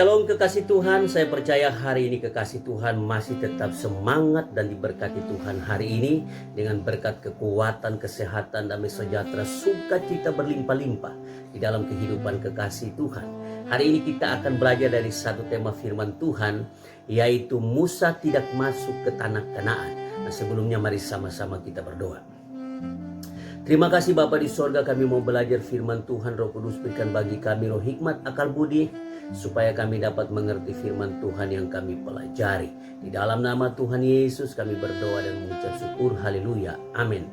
Shalom kekasih Tuhan, saya percaya hari ini kekasih Tuhan masih tetap semangat dan diberkati Tuhan hari ini dengan berkat kekuatan, kesehatan, damai sejahtera, sukacita berlimpah-limpah di dalam kehidupan kekasih Tuhan. Hari ini kita akan belajar dari satu tema firman Tuhan, yaitu Musa tidak masuk ke tanah Kanaan. Nah, sebelumnya mari sama-sama kita berdoa. Terima kasih Bapa di sorga, kami mau belajar firman Tuhan. Roh Kudus berikan bagi kami roh hikmat, akal budi, supaya kami dapat mengerti firman Tuhan yang kami pelajari. Di dalam nama Tuhan Yesus kami berdoa dan mengucap syukur. Haleluya. Amin.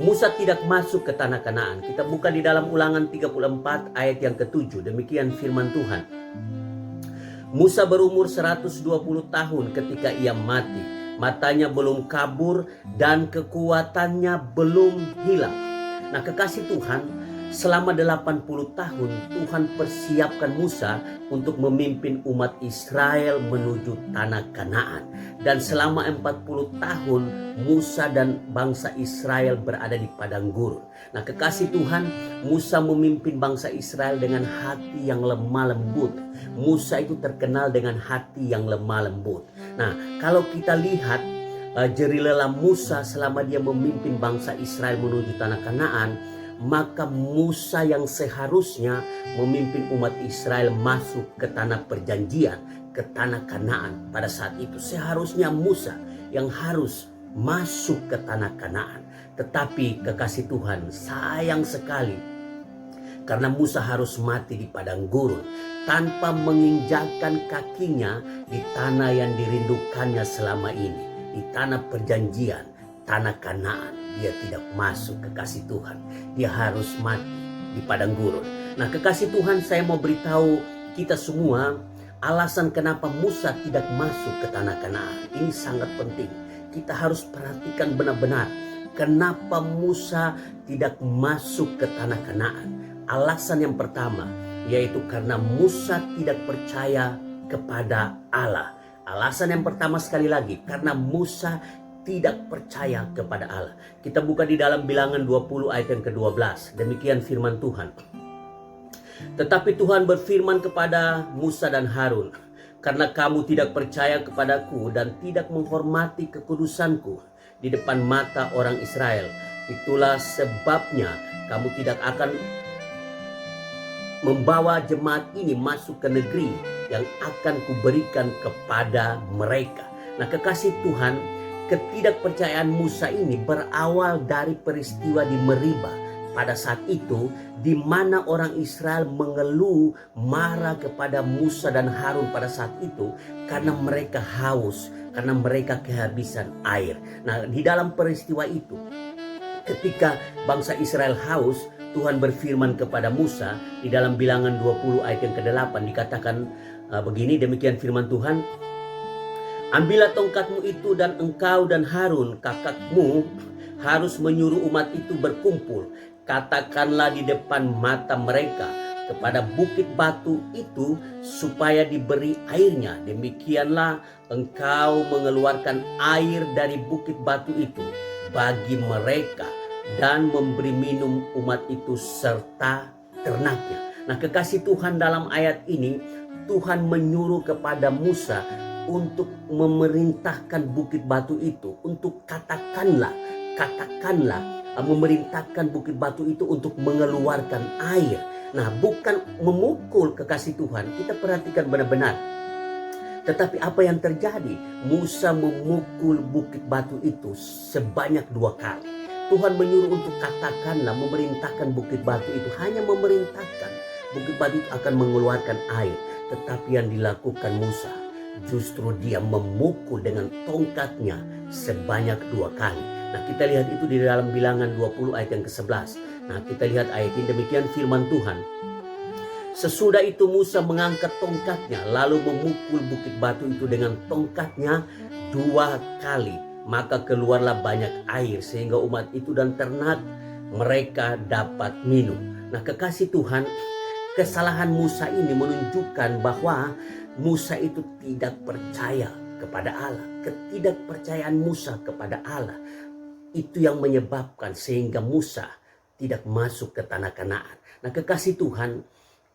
Musa tidak masuk ke tanah Kanaan. Kita buka di dalam Ulangan 34 ayat yang ke-7. Demikian firman Tuhan. Musa berumur 120 tahun ketika ia mati. Matanya belum kabur dan kekuatannya belum hilang. Nah, kekasih Tuhan, selama 80 tahun Tuhan persiapkan Musa untuk memimpin umat Israel menuju tanah Kanaan. Dan selama 40 tahun Musa dan bangsa Israel berada di padang gurun. Nah, kekasih Tuhan, Musa memimpin bangsa Israel dengan hati yang lemah lembut. Musa itu terkenal dengan hati yang lemah lembut. Nah, kalau kita lihat jerilela Musa selama dia memimpin bangsa Israel menuju tanah Kanaan, maka Musa yang seharusnya memimpin umat Israel masuk ke tanah perjanjian, ke tanah Kanaan pada saat itu. Seharusnya Musa yang harus masuk ke tanah Kanaan. Tetapi kekasih Tuhan, sayang sekali karena Musa harus mati di padang gurun tanpa menginjakkan kakinya di tanah yang dirindukannya selama ini, di tanah perjanjian, tanah Kanaan. Dia tidak masuk, kekasih Tuhan. Dia harus mati di padang gurun. Nah, kekasih Tuhan, saya mau beritahu kita semua alasan kenapa Musa tidak masuk ke tanah Kanaan. Ini sangat penting. Kita harus perhatikan benar-benar kenapa Musa tidak masuk ke tanah Kanaan. Alasan yang pertama, yaitu karena Musa tidak percaya kepada Allah. Alasan yang pertama sekali lagi, karena Musa tidak percaya kepada Allah. Kita buka di dalam Bilangan 20 ayat yang ke-12. Demikian firman Tuhan. Tetapi Tuhan berfirman kepada Musa dan Harun, karena kamu tidak percaya kepadaku dan tidak menghormati kekudusanku di depan mata orang Israel, itulah sebabnya kamu tidak akan membawa jemaat ini masuk ke negeri yang akan kuberikan kepada mereka. Nah, kekasih Tuhan, ketidakpercayaan Musa ini berawal dari peristiwa di Meriba. Pada saat itu, di mana orang Israel mengeluh marah kepada Musa dan Harun pada saat itu karena mereka haus, karena mereka kehabisan air. Nah, di dalam peristiwa itu, ketika bangsa Israel haus, Tuhan berfirman kepada Musa di dalam Bilangan 20 ayat yang ke-8 dikatakan begini, demikian firman Tuhan. Ambillah tongkatmu itu dan engkau dan Harun kakakmu harus menyuruh umat itu berkumpul. Katakanlah di depan mata mereka kepada bukit batu itu supaya diberi airnya. Demikianlah engkau mengeluarkan air dari bukit batu itu bagi mereka dan memberi minum umat itu serta ternaknya. Nah, kekasih Tuhan, dalam ayat ini Tuhan menyuruh kepada Musa untuk memerintahkan bukit batu itu, untuk katakanlah memerintahkan bukit batu itu untuk mengeluarkan air. Nah, bukan memukul, kekasih Tuhan. Kita perhatikan benar-benar. Tetapi apa yang terjadi? Musa memukul bukit batu itu sebanyak 2 kali. Tuhan menyuruh untuk katakanlah, memerintahkan bukit batu itu, hanya memerintahkan bukit batu itu akan mengeluarkan air. Tetapi yang dilakukan Musa, justru dia memukul dengan tongkatnya sebanyak 2 kali. Nah, kita lihat itu di dalam Bilangan 20 ayat yang ke-11. Nah, kita lihat ayat ini, demikian firman Tuhan. Sesudah itu Musa mengangkat tongkatnya lalu memukul bukit batu itu dengan tongkatnya 2 kali. Maka keluarlah banyak air sehingga umat itu dan ternak mereka dapat minum. Nah, kekasih Tuhan, kesalahan Musa ini menunjukkan bahwa Musa itu tidak percaya kepada Allah. Ketidakpercayaan Musa kepada Allah itu yang menyebabkan sehingga Musa tidak masuk ke tanah Kanaan. Nah, kekasih Tuhan,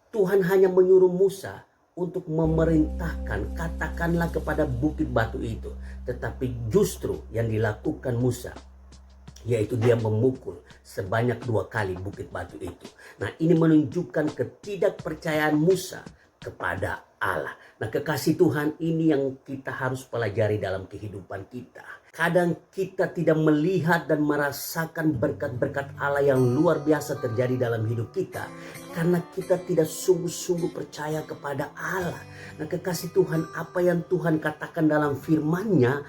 Tuhan hanya menyuruh Musa untuk memerintahkan, katakanlah kepada bukit batu itu. Tetapi justru yang dilakukan Musa, yaitu dia memukul sebanyak 2 kali bukit batu itu. Nah, ini menunjukkan ketidakpercayaan Musa kepada Allah. Nah, kekasih Tuhan, ini yang kita harus pelajari dalam kehidupan kita. Kadang kita tidak melihat dan merasakan berkat-berkat Allah yang luar biasa terjadi dalam hidup kita karena kita tidak sungguh-sungguh percaya kepada Allah. Nah, kekasih Tuhan, apa yang Tuhan katakan dalam firman-Nya,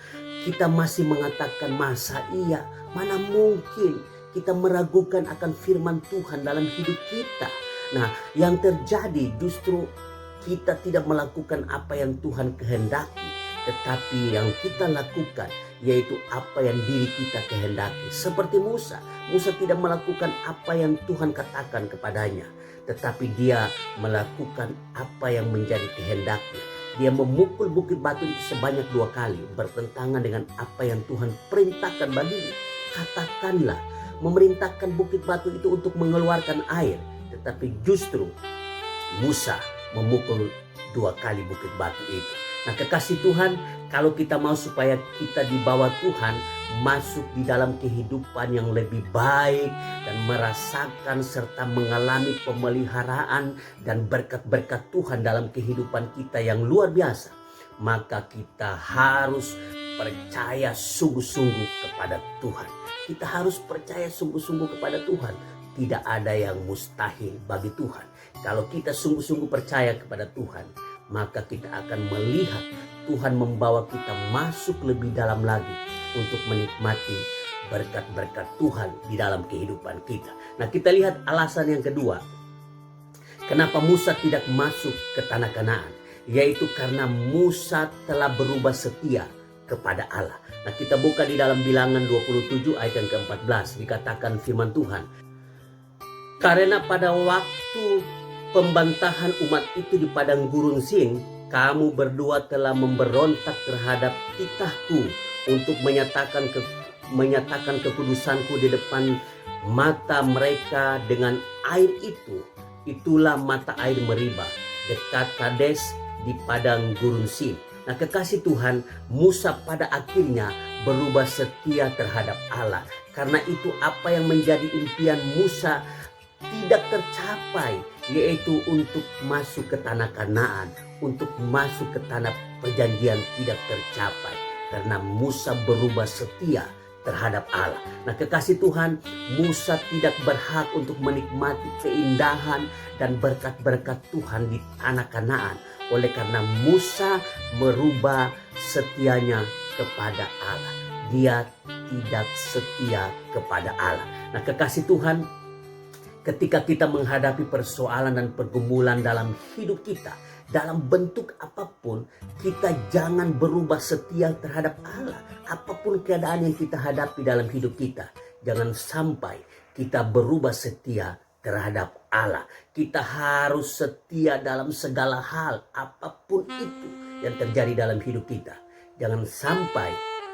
kita masih mengatakan masa iya, mana mungkin kita meragukan akan firman Tuhan dalam hidup kita. Nah, yang terjadi justru kita tidak melakukan apa yang Tuhan kehendaki, tetapi yang kita lakukan yaitu apa yang diri kita kehendaki. Seperti Musa tidak melakukan apa yang Tuhan katakan kepadanya, tetapi dia melakukan apa yang menjadi kehendaknya. Dia memukul bukit batu itu sebanyak 2 kali, bertentangan dengan apa yang Tuhan perintahkan baginya. Katakanlah, memerintahkan bukit batu itu untuk mengeluarkan air, tetapi justru Musa memukul 2 kali bukit batu itu. Nah, kekasih Tuhan, kalau kita mau supaya kita dibawa Tuhan masuk di dalam kehidupan yang lebih baik dan merasakan serta mengalami pemeliharaan dan berkat-berkat Tuhan dalam kehidupan kita yang luar biasa, maka kita harus percaya sungguh-sungguh kepada Tuhan. Kita harus percaya sungguh-sungguh kepada Tuhan. Tidak ada yang mustahil bagi Tuhan. Kalau kita sungguh-sungguh percaya kepada Tuhan, maka kita akan melihat Tuhan membawa kita masuk lebih dalam lagi untuk menikmati berkat-berkat Tuhan di dalam kehidupan kita. Nah, kita lihat alasan yang kedua. Kenapa Musa tidak masuk ke tanah Kanaan? Yaitu karena Musa telah berubah setia kepada Allah. Nah, kita buka di dalam Bilangan 27 ayat yang ke-14. Dikatakan firman Tuhan, karena pada waktu pembantahan umat itu di padang gurun Sin, kamu berdua telah memberontak terhadap titahku untuk menyatakan kekudusanku di depan mata mereka dengan air itu. Itulah mata air Meriba dekat Kades di padang gurun Sin. Nah, kekasih Tuhan, Musa pada akhirnya berubah setia terhadap Allah. Karena itu apa yang menjadi impian Musa tidak tercapai, yaitu untuk masuk ke tanah Kanaan, untuk masuk ke tanah perjanjian tidak tercapai karena Musa berubah setia terhadap Allah. Nah, kekasih Tuhan, Musa tidak berhak untuk menikmati keindahan dan berkat-berkat Tuhan di tanah Kanaan oleh karena Musa merubah setianya kepada Allah. Dia tidak setia kepada Allah. Nah, kekasih Tuhan, ketika kita menghadapi persoalan dan pergumulan dalam hidup kita, dalam bentuk apapun, kita jangan berubah setia terhadap Allah. Apapun keadaan yang kita hadapi dalam hidup kita, jangan sampai kita berubah setia terhadap Allah. Kita harus setia dalam segala hal, apapun itu yang terjadi dalam hidup kita. Jangan sampai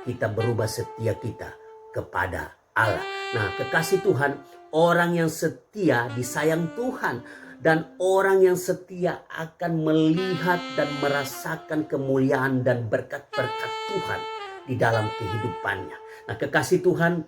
kita berubah setia kita kepada Allah. Nah, kekasih Tuhan, orang yang setia disayang Tuhan, dan orang yang setia akan melihat dan merasakan kemuliaan dan berkat-berkat Tuhan di dalam kehidupannya. Nah, kekasih Tuhan,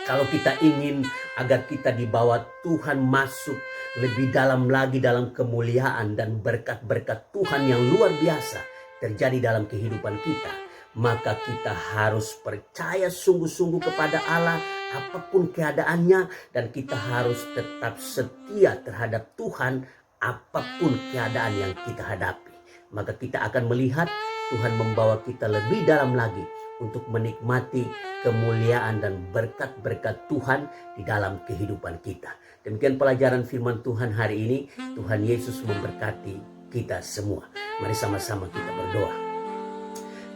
kalau kita ingin agar kita dibawa Tuhan masuk lebih dalam lagi dalam kemuliaan dan berkat-berkat Tuhan yang luar biasa terjadi dalam kehidupan kita, maka kita harus percaya sungguh-sungguh kepada Allah apapun keadaannya, dan kita harus tetap setia terhadap Tuhan apapun keadaan yang kita hadapi. Maka kita akan melihat Tuhan membawa kita lebih dalam lagi untuk menikmati kemuliaan dan berkat-berkat Tuhan di dalam kehidupan kita. Demikian pelajaran firman Tuhan hari ini. Tuhan Yesus memberkati kita semua. Mari sama-sama kita berdoa.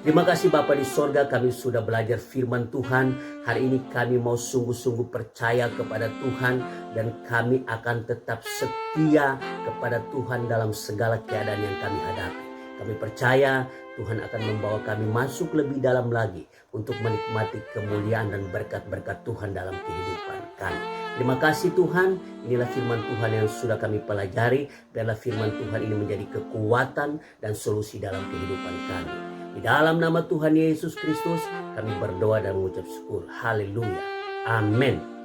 Terima kasih Bapa di sorga, kami sudah belajar firman Tuhan. Hari ini kami mau sungguh-sungguh percaya kepada Tuhan, dan kami akan tetap setia kepada Tuhan dalam segala keadaan yang kami hadapi. Kami percaya Tuhan akan membawa kami masuk lebih dalam lagi untuk menikmati kemuliaan dan berkat-berkat Tuhan dalam kehidupan kami. Terima kasih Tuhan, inilah firman Tuhan yang sudah kami pelajari. Biarlah firman Tuhan ini menjadi kekuatan dan solusi dalam kehidupan kami. Di dalam nama Tuhan Yesus Kristus, kami berdoa dan mengucap syukur. Haleluya. Amin.